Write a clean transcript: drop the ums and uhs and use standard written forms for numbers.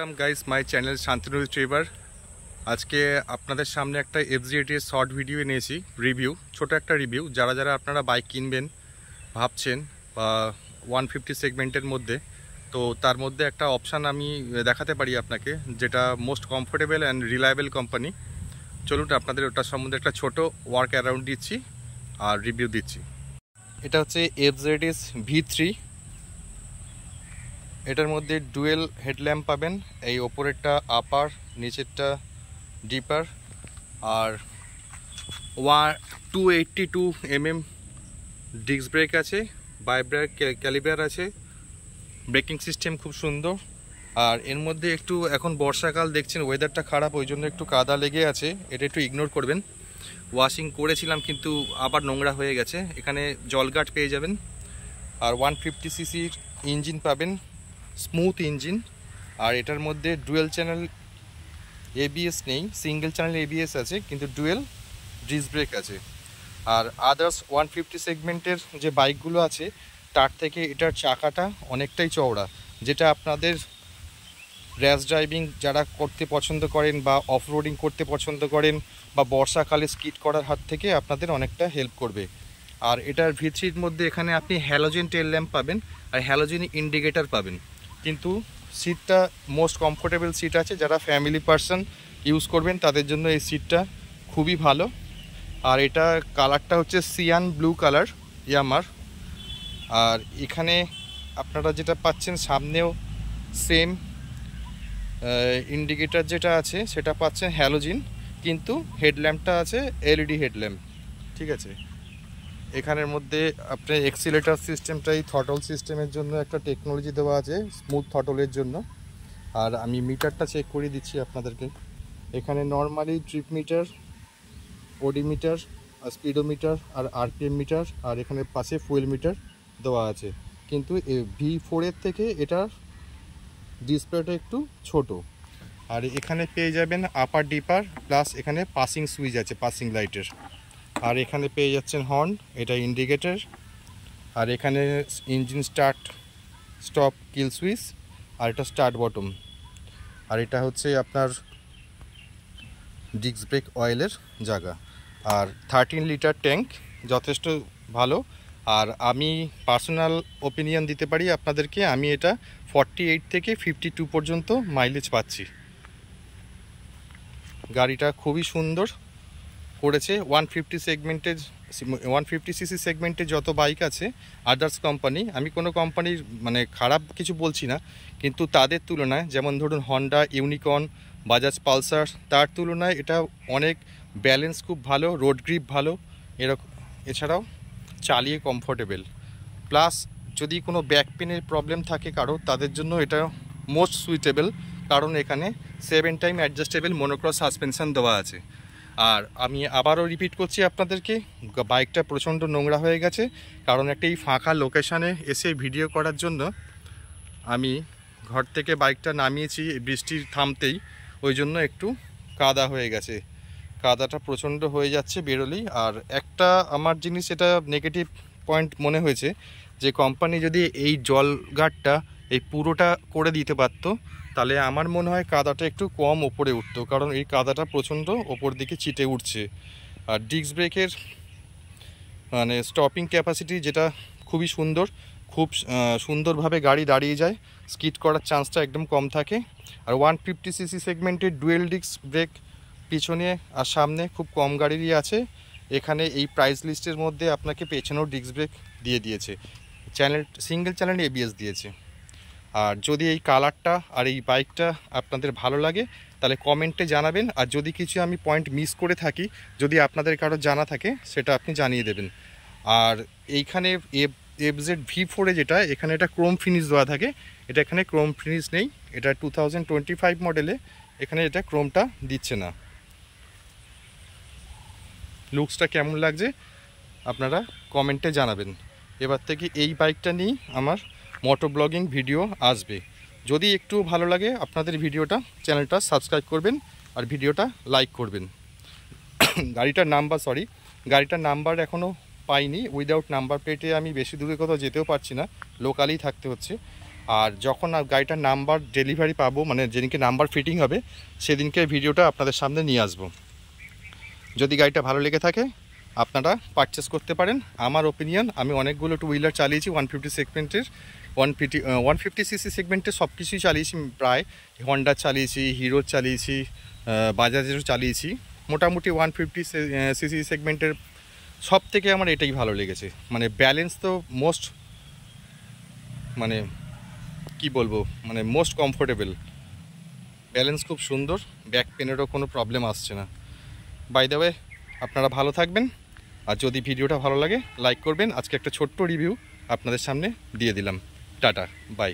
Welcome guys my channel Shantanu Trevor. আজকে আপনাদের সামনে একটা FZ80 এর শর্ট ভিডিও নিয়েছি, রিভিউ, ছোট একটা রিভিউ। যারা যারা আপনারা বাইক কিনবেন ভাবছেন বা 150 সেগমেন্টের মধ্যে, তো তার মধ্যে একটা অপশান আমি দেখাতে পারি আপনাকে, যেটা most comfortable and reliable company. চলুন আপনাদের ওটার সম্বন্ধে একটা ছোট ওয়ার্ক অ্যারাউন্ড দিচ্ছি আর রিভিউ দিচ্ছি। এটা হচ্ছে FZ80 V3। এটার মধ্যে ডুয়েল হেডল্যাম্প পাবেন, এই ওপরেরটা আপার, নিচেরটা ডিপার, আর 282 mm ডিস্ক ব্রেক আছে, বাইব্রেক ক্যালিব্রার আছে, ব্রেকিং সিস্টেম খুব সুন্দর। আর এর মধ্যে একটু এখন বর্ষাকাল দেখছেন, ওয়েদারটা খারাপ, ওই জন্য একটু কাদা লেগে আছে, এটা একটু ইগনোর করবেন। ওয়াশিং করেছিলাম কিন্তু আবার নোংরা হয়ে গেছে। এখানে জলগার্ড পেয়ে যাবেন, আর 150cc ইঞ্জিন পাবেন, স্মুথ ইঞ্জিন। আর এটার মধ্যে ডুয়েল চ্যানেল ABS নেই, সিঙ্গেল চ্যানেল ABS আছে, কিন্তু ডুয়েল ডিস্ক ব্রেক আছে। আর আদার্স 150 সেগমেন্টের যে বাইকগুলো আছে তার থেকে এটার চাকাটা অনেকটাই চওড়া, যেটা আপনাদের র্যাশ ড্রাইভিং যারা করতে পছন্দ করেন বা অফ রোডিং করতে পছন্দ করেন বা বর্ষাকালে স্কিড করার হাত থেকে আপনাদের অনেকটা হেল্প করবে। আর এটার V3-র মধ্যে এখানে আপনি হ্যালোজেন টেল ল্যাম্প পাবেন আর হ্যালোজেন ইন্ডিকেটার পাবেন। কিন্তু সিটটা মোস্ট কমফোর্টেবল সিট আছে, যারা ফ্যামিলি পারসন ইউজ করবেন তাদের জন্য এই সিটটা খুবই ভালো। আর এটা কালারটা হচ্ছে সিয়ান ব্লু কালার ইয়ামার। আর এখানে আপনারা যেটা পাচ্ছেন, সামনেও সেম ইন্ডিকেটার যেটা আছে সেটা পাচ্ছেন হ্যালোজিন, কিন্তু হেডল্যাম্পটা আছে LED হেডল্যাম্প, ঠিক আছে। এখানের মধ্যে আপনার এক্সিলেটার সিস্টেমটাই থটল সিস্টেমের জন্য একটা টেকনোলজি দেওয়া আছে, স্মুথ থটলের জন্য। আর আমি মিটারটা চেক করে দিচ্ছি আপনাদেরকে। এখানে নর্মালি ট্রিপ মিটার, ওডিমিটার, আর স্পিডোমিটার, আর RPM মিটার, আর এখানে পাশে ফুয়েল মিটার দেওয়া আছে। কিন্তু V4-এর থেকে এটার ডিসপ্লেটা একটু ছোট। আর এখানে পেয়ে যাবেন আপার ডিপার, প্লাস এখানে পাসিং সুইচ আছে, পাসিং লাইটের। আর এখানে পেয়ে যাচ্ছেন হর্ন, এটা ইন্ডিকেটর। আর এখানে engine start stop kill switch, আর এটা স্টার্ট বটম। আর এটা হচ্ছে আপনার ডিস্ক ব্রেক অয়েলের জায়গা। আর 13 লিটার ট্যাঙ্ক, যথেষ্ট ভালো। আর আমি পার্সোনাল ওপিনিয়ন দিতে পারি আপনাদেরকে, আমি এটা 48 থেকে 52 পর্যন্ত মাইলেজ পাচ্ছি। গাড়িটা খুবই সুন্দর করেছে। 150cc সেগমেন্টে যত বাইক আছে আদার্স কোম্পানি, আমি কোনো কোম্পানির মানে খারাপ কিছু বলছি না, কিন্তু তাদের তুলনায়, যেমন ধরুন হন্ডা ইউনিকর্ন, বাজাজ পালসার, তার তুলনায় এটা অনেক ব্যালেন্স খুব ভালো, রোড গ্রিপ ভালো এরকম। এছাড়াও চালিয়ে কমফোর্টেবল, প্লাস যদি কোনো ব্যাক পেনের প্রবলেম থাকে কারো, তাদের জন্য এটা মোস্ট সুইটেবল, কারণ এখানে 7 টাইম অ্যাডজাস্টেবল মনোক্রস সাসপেনশন দেওয়া আছে। আর আমি আবারও রিপিট করছি আপনাদেরকে, বাইকটা প্রচণ্ড নোংরা হয়ে গেছে, কারণ একটা এই ফাঁকা লোকেশানে এসে ভিডিও করার জন্য আমি ঘর থেকে বাইকটা নামিয়েছি বৃষ্টির থামতেই, ওই জন্য একটু কাদা হয়ে গেছে, কাদাটা প্রচণ্ড হয়ে যাচ্ছে বেরোলেই। আর একটা আমার জিনিস এটা নেগেটিভ পয়েন্ট মনে হয়েছে, যে কোম্পানি যদি এই জল গার্ডটা এই পুরোটা করে দিতে পারতো, তাহলে আমার মনে হয় কাদাটা একটু কম ওপরে উঠতো, কারণ এই কাদাটা প্রচণ্ড ওপর দিকে চিটে উঠছে। আর ডিস্ক ব্রেকের মানে স্টপিং ক্যাপাসিটি যেটা খুবই সুন্দর, খুব সুন্দরভাবে গাড়ি দাঁড়িয়ে যায়, স্কিড করার চান্সটা একদম কম থাকে। আর 150cc সেগমেন্টের ডুয়েল ডিস্ক ব্রেক পিছনে আর সামনে খুব কম গাড়িরই আছে। এখানে এই প্রাইস লিস্টের মধ্যে আপনাকে পেছনেও ডিস্ক ব্রেক দিয়ে দিয়েছে, সিঙ্গেল চ্যানেল ABS দিয়েছে। আর যদি এই কালারটা আর এই বাইকটা আপনাদের ভালো লাগে তাহলে কমেন্টে জানাবেন। আর যদি কিছু আমি পয়েন্ট মিস করে থাকি, যদি আপনাদের কারো জানা থাকে, সেটা আপনি জানিয়ে দেবেন। আর এইখানে FZ V4-এ যেটা, এখানে এটা ক্রোম ফিনিশ দেওয়া থাকে, এটা এখানে ক্রোম ফিনিশ নেই, এটা 2025 মডেলে এখানে এটা ক্রোমটা দিচ্ছে না। লুকসটা কেমন লাগছে আপনারা কমেন্টে জানাবেন। এবার থেকে এই বাইকটা নিয়েই আমার মোটো ব্লগিং ভিডিও আসবে। যদি একটু ভালো লাগে আপনাদের ভিডিওটা, চ্যানেলটা সাবস্ক্রাইব করবেন আর ভিডিওটা লাইক করবেন। গাড়িটার নাম্বার এখনও পাইনি, উইদাউট নাম্বার প্লেটে আমি বেশি দূরে কোথাও যেতেও পারছি না, লোকালেই থাকতে হচ্ছে। আর যখন গাড়িটার নাম্বার ডেলিভারি পাবো, মানে যেদিনকে নাম্বার ফিটিং হবে সেদিনকে ভিডিওটা আপনাদের সামনে নিয়ে আসবো। যদি গাড়িটা ভালো লেগে থাকে আপনারা পারচেস করতে পারেন। আমার ওপিনিয়ন, আমি অনেকগুলো টু হুইলার চালিয়েছি 150 সেগমেন্টের, 150 সিসি সেগমেন্টের সব কিছুই চালিয়েছি প্রায়। হন্ডা চালিয়েছি, হিরো চালিয়েছি, বাজাজেরও চালিয়েছি। মোটামুটি 150 সিসি সেগমেন্টের সব থেকে আমার এটাই ভালো লেগেছে। মানে ব্যালেন্স তো মোস্ট, মানে কি বলবো, মানে মোস্ট কমফোর্টেবল, ব্যালেন্স খুব সুন্দর, ব্যাক পেনেরও কোনো প্রবলেম আসছে না। বাই দ্য ওয়ে, আপনারা ভালো থাকবেন, আর যদি ভিডিওটা ভালো লাগে লাইক করবেন। আজকে একটা ছোট্ট রিভিউ আপনাদের সামনে দিয়ে দিলাম। Ta ta, by.